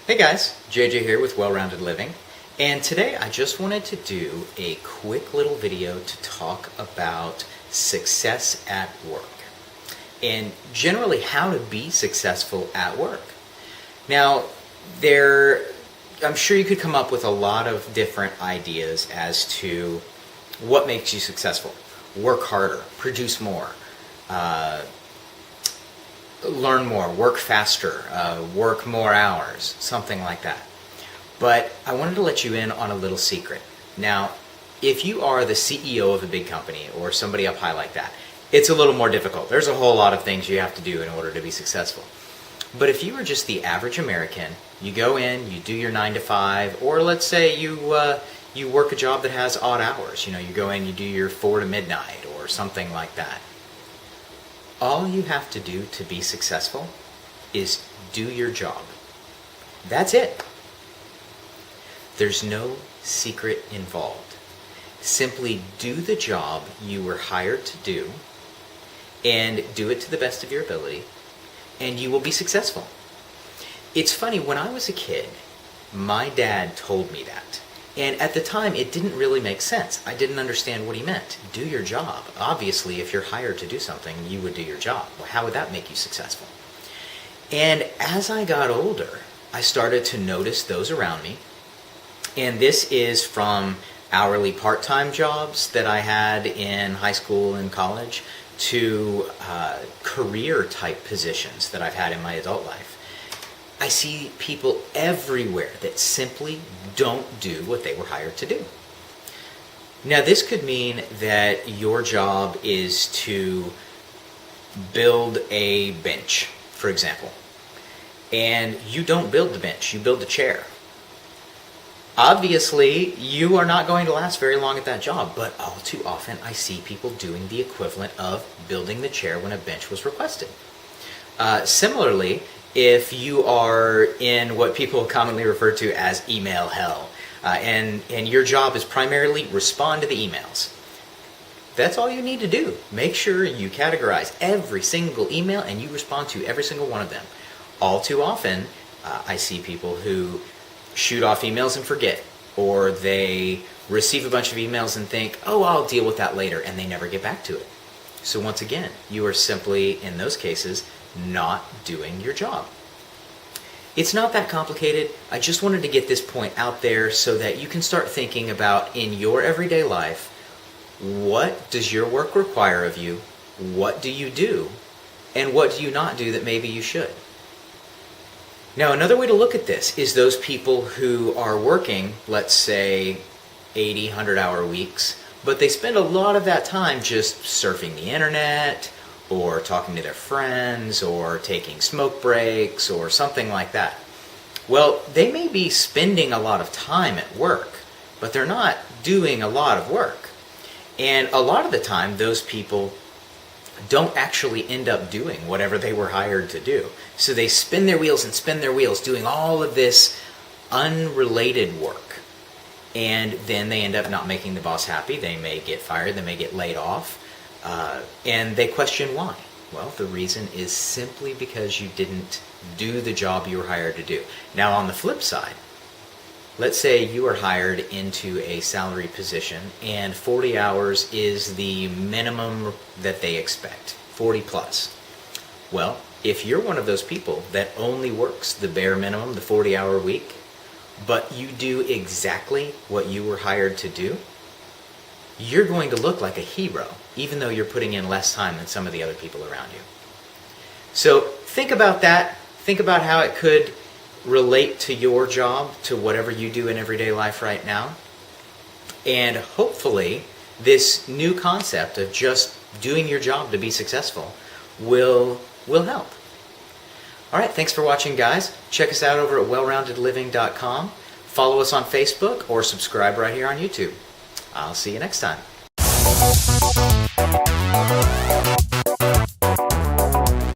Hey guys, JJ here with Well-Rounded Living, and today I just wanted to do a quick little video to talk about success at work and generally how to be successful at work. Now, I'm sure you could come up with a lot of different ideas as to what makes you successful. Work harder, produce more, learn more, work faster, work more hours, something like that. But I wanted to let you in on a little secret. Now, if you are the CEO of a big company or somebody up high like that, it's a little more difficult. There's a whole lot of things you have to do in order to be successful. But if you are just the average American, you go in, you do your 9 to 5, or let's say you work a job that has odd hours. You go in, you do your 4 to midnight or something like that. All you have to do to be successful is do your job. That's it. There's no secret involved. Simply do the job you were hired to do and do it to the best of your ability, and you will be successful. It's funny, when I was a kid, my dad told me that. And at the time, it didn't really make sense. I didn't understand what he meant. Do your job. Obviously, if you're hired to do something, you would do your job. Well, how would that make you successful? And as I got older, I started to notice those around me. And this is from hourly part-time jobs that I had in high school and college to career-type positions that I've had in my adult life. I see people everywhere that simply don't do what they were hired to do. Now, this could mean that your job is to build a bench, for example, and you don't build the bench, you build a chair. Obviously, you are not going to last very long at that job, but all too often I see people doing the equivalent of building the chair when a bench was requested. Similarly, if you are in what people commonly refer to as email hell, and your job is primarily respond to the emails, that's all you need to do. Make sure you categorize every single email and you respond to every single one of them. All too often, I see people who shoot off emails and forget, or they receive a bunch of emails and think, oh, I'll deal with that later, and they never get back to it. So once again, you are simply, in those cases, not doing your job. It's not that complicated. I just wanted to get this point out there so that you can start thinking about, in your everyday life, what does your work require of you? What do you do? And what do you not do that maybe you should? Now, another way to look at this is those people who are working, let's say, 80, 100-hour weeks, but they spend a lot of that time just surfing the internet, or talking to their friends, or taking smoke breaks, or something like that. Well, they may be spending a lot of time at work, but they're not doing a lot of work. And a lot of the time, those people don't actually end up doing whatever they were hired to do. So they spin their wheels and spin their wheels doing all of this unrelated work. And then they end up not making the boss happy. They may get fired, they may get laid off. And they question why. Well, the reason is simply because you didn't do the job you were hired to do. Now, on the flip side, let's say you are hired into a salary position and 40 hours is the minimum that they expect, 40 plus. Well, if you're one of those people that only works the bare minimum, the 40-hour week, but you do exactly what you were hired to do, you're going to look like a hero, even though you're putting in less time than some of the other people around you. So think about that. Think about how it could relate to your job, to whatever you do in everyday life right now. And hopefully, this new concept of just doing your job to be successful will help. All right, thanks for watching, guys. Check us out over at wellroundedliving.com. Follow us on Facebook or subscribe right here on YouTube. I'll see you next time.